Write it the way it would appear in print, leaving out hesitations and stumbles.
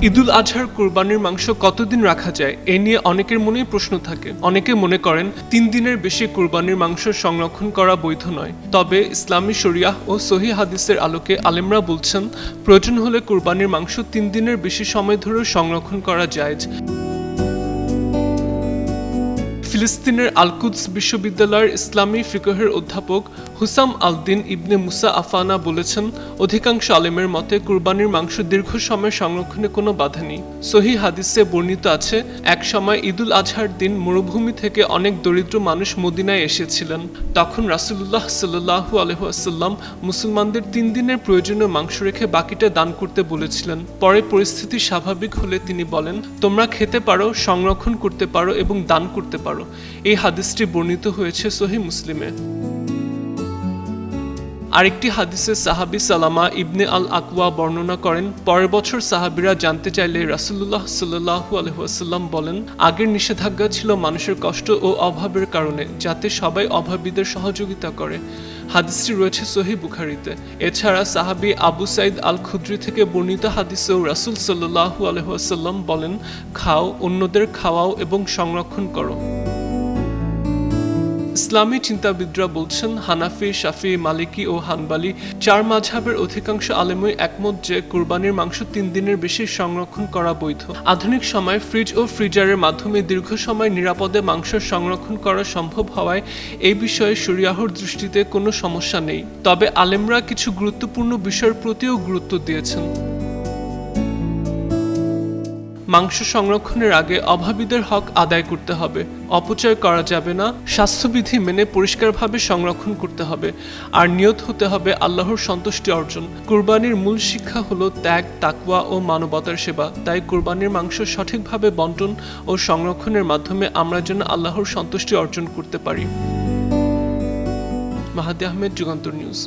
ঈদুল আজহার কোরবানির মাংস কতদিন রাখা যায় এ নিয়ে অনেকের মনেই প্রশ্ন থাকে। অনেকে মনে করেন 3 দিনের বেশি কোরবানির মাংস সংরক্ষণ করা বৈধ নয়। তবে ইসলামী শরিয়াহ ও সহিহ হাদিসের আলোকে আলেমরা বলছেন প্রয়োজন হলে কোরবানির মাংস 3 দিনের বেশি সময় ধরে সংরক্ষণ করা জায়েজ। ফিলিস্তিনের আল-কুদস বিশ্ববিদ্যালয়ের ইসলামী ফিকহের অধ্যাপক হুসাম আল-দিন ইবনে মুসা আফানা বলেছেন, অধিকাংশ আলেমের মতে কুরবানির মাংস দীর্ঘ সময় সংরক্ষণে কোনো বাধা নেই। সহিহ হাদিসে বর্ণিত আছে, এক সময় ঈদুল আজহার দিন মরুভূমি থেকে অনেক দরিদ্র মানুষ মদিনায় এসেছিলেন। তখন রাসূলুল্লাহ সাল্লাল্লাহু আলাইহি ওয়াসাল্লাম মুসলমানদের 3 দিনের প্রয়োজনীয় মাংস রেখে বাকিটা দান করতে বলেছিলেন। পরে পরিস্থিতি স্বাভাবিক হলে তিনি বলেন, তোমরা খেতে পারো, সংরক্ষণ করতে পারো এবং দান করতে পারো। এই হাদিসটি বর্ণিত হয়েছে সহিহ মুসলিমে। আরেকটি হাদিসে সাহাবী সালামা ইবনে আল আকওয়া বর্ণনা করেন, পরের বছর সাহাবীরা জানতে চাইলে রাসূলুল্লাহ সাল্লাল্লাহু আলাইহি ওয়াসাল্লাম বলেন, আগের নিষেধাজ্ঞা ছিল মানুষের কষ্ট ও অভাবের কারণে, যাতে সবাই অভাবীদের সহযোগিতা করে। হাদিসটি রয়েছে সহিহ বুখারীতে। এছাড়া সাহাবী আবু সাঈদ আল খুদরি থেকে বর্ণিত হাদিসেও রাসূল সাল্লাল্লাহু আলাইহি ওয়াসাল্লাম বলেন, খাও, অন্যদের খাওয়াও এবং সংরক্ষণ করো। ইসলামী চিন্তাবিদরা বলছেন, হানাফি, শাফি, মালিকি ও হানবালি 4 মাযহাবের অধিকাংশ আলেমই একমত যে কুরবানির মাংস 3 দিনের বেশি সংরক্ষণ করা বৈধ। আধুনিক সময়ে ফ্রিজ ও ফ্রিজারের মাধ্যমে দীর্ঘ সময় নিরাপদে মাংস সংরক্ষণ করা সম্ভব হওয়ায় এই বিষয়ে শরিয়াহর দৃষ্টিতে কোনো সমস্যা নেই। তবে আলেমরা কিছু গুরুত্বপূর্ণ বিষয়ের প্রতিও গুরুত্ব দিয়েছেন। মাংস সংরক্ষণের আগে অভাবীদের হক আদায় করতে হবে, অপচয় করা যাবে না, স্বাস্থ্যবিধি মেনে পরিষ্কারভাবে সংরক্ষণ করতে হবে, আর নিয়ত হতে হবে আল্লাহর সন্তুষ্টি অর্জন। কুরবানির মূল শিক্ষা হলো ত্যাগ, তাকওয়া ও মানবতার সেবা। তাই কুরবানির মাংস সঠিকভাবে বন্টন ও সংরক্ষণের মাধ্যমে আমরা যেন আল্লাহর সন্তুষ্টি অর্জন করতে পারি। মাহাদি আহমেদ, যুগান্তর নিউজ।